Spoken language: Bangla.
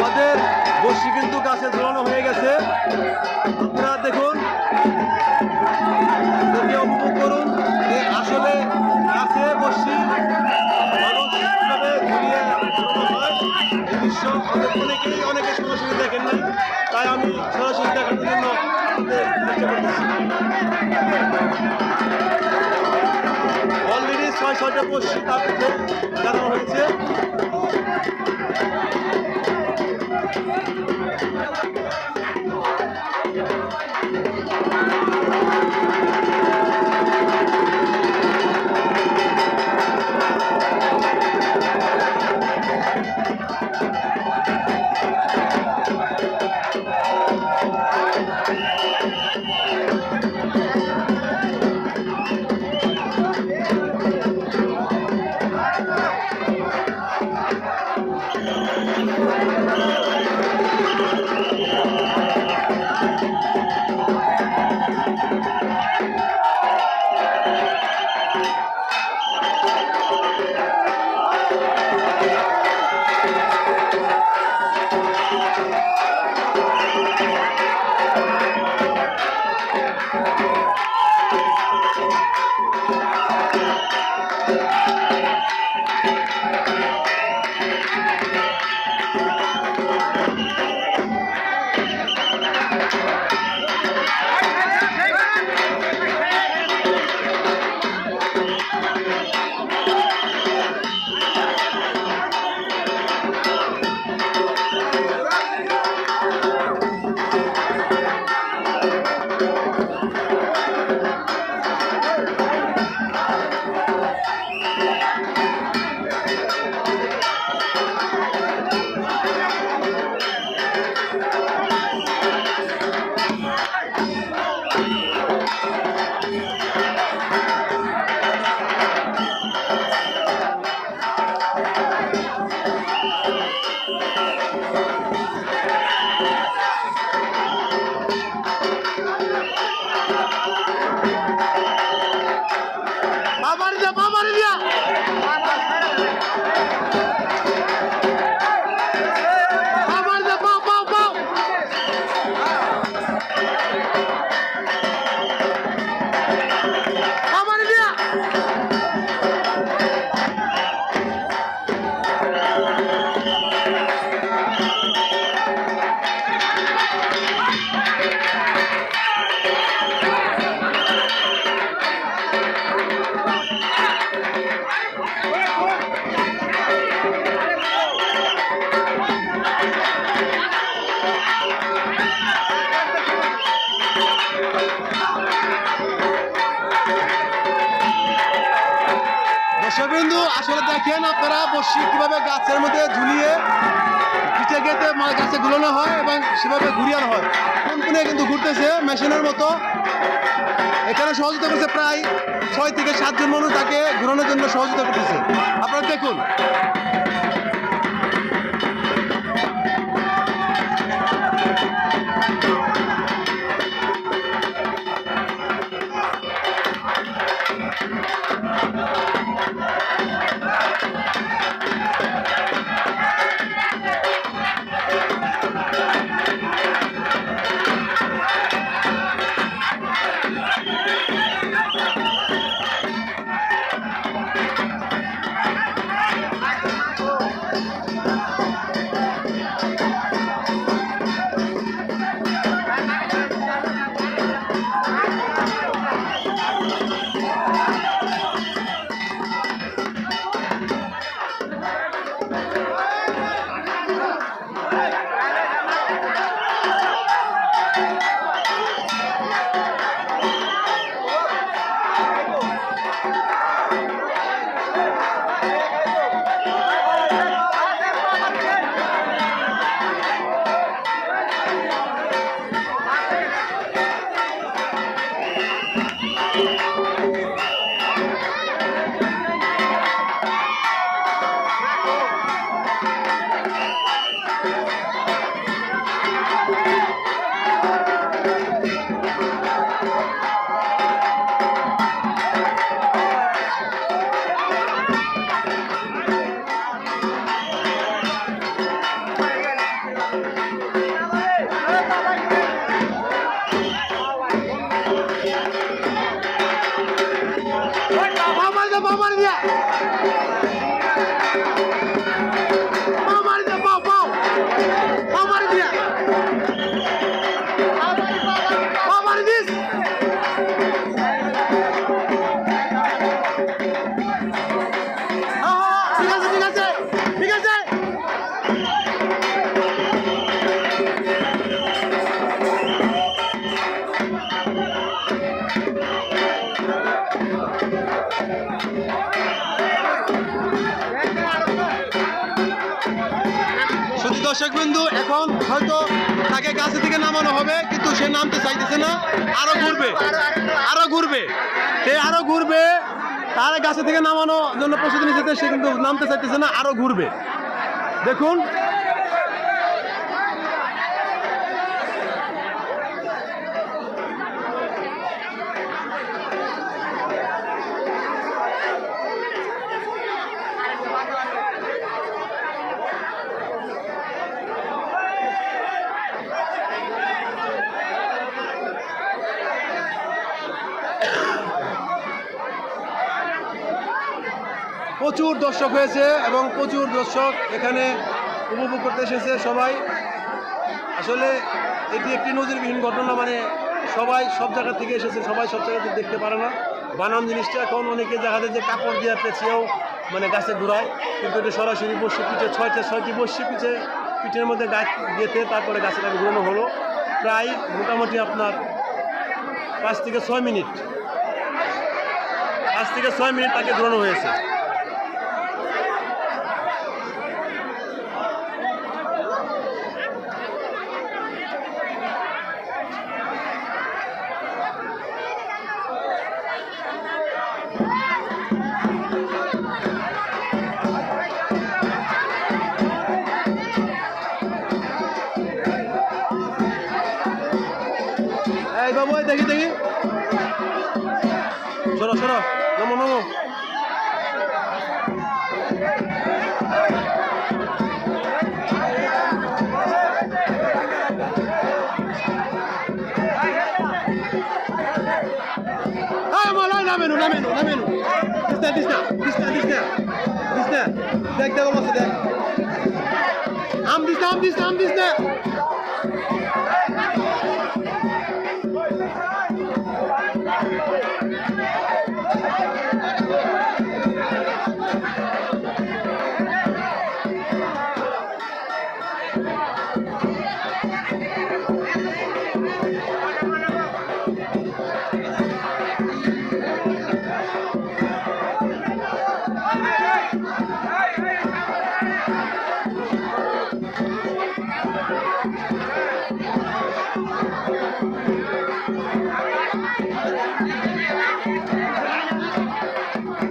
আমাদের বসি কিন্তু গাছে ঝোলানো হয়ে গেছে। আপনারা দেখুন, দেখে উপভোগ করুন যে আসলে গাছে বসি মানুষ কিভাবে ঝুলিয়ে ঝোলানো হয়। এই দৃশ্য আমাদের অনেকে সরাসরি দেখেন নাই, তাই আমি সরাসরি দেখানোর জন্য চেষ্টা করতেছি। অলরেডি 6-6টা বসি তার মধ্যে জানানো হয়েছে। দর্শকবৃন্দ, আসলে দেখেন আপনারা বসি কিভাবে গাছের মধ্যে ঝুলিয়ে পিঠে গেতে গাছে ঘুরানো হয় এবং সেভাবে ঘুরিয়ানো হয়। কোন কিন্তু ঘুরতেছে মেশিনের মতো। এখানে সহযোগিতা করছে প্রায় 6 থেকে 7 জন মানুষ তাকে ঘুরানোর জন্য সহযোগিতা করতেছে। আপনারা দেখুন। দর্শক বিন্দু, এখন হয়তো তাকে গাছে থেকে নামানো হবে, কিন্তু সে নামতে চাইতেছে না, আরো ঘুরবে, আরো ঘুরবে, সে আরো ঘুরবে। তার গাছে থেকে নামানোর জন্য প্রস্তুতি নিচ্ছে, সে কিন্তু নামতে চাইতেছে না, আরো ঘুরবে। দেখুন প্রচুর দর্শক হয়েছে এবং প্রচুর দর্শক এখানে উপভোগ করতে এসেছে সবাই। আসলে এটি একটি নজিরবিহীন ঘটনা, মানে সবাই সব জায়গা থেকে এসেছে, সবাই সব জায়গা থেকে দেখতে পারে না বানান জিনিসটা। এখন অনেকে দেখা যায় যে কাপড় দিয়ে পেঁচিয়েও মানে গাছে ঘুরায়, কিন্তু এটা সরাসরি বসে পিঠে ছয়টি বসে পিঠের মধ্যে গাছ গেঁথে তারপরে গাছটাকে ঘুরানো হলো। প্রায় মোটামুটি আপনার 5 থেকে 6 মিনিট তাকে ঘুরানো হয়েছে। এই বাবু, দেখি সরো নামো। নামেনু দেখ আম দিস না